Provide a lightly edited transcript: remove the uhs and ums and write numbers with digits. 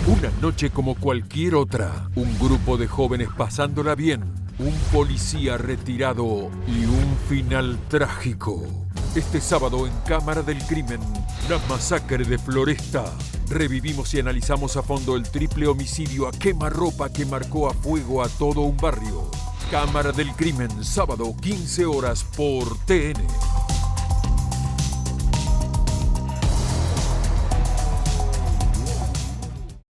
Una noche como cualquier otra, un grupo de jóvenes pasándola bien, un policía retirado y un final trágico. Este sábado en Cámara del Crimen, la masacre de Floresta. Revivimos y analizamos a fondo el triple homicidio a quemarropa que marcó a fuego a todo un barrio. Cámara del Crimen, sábado 15 horas por TN.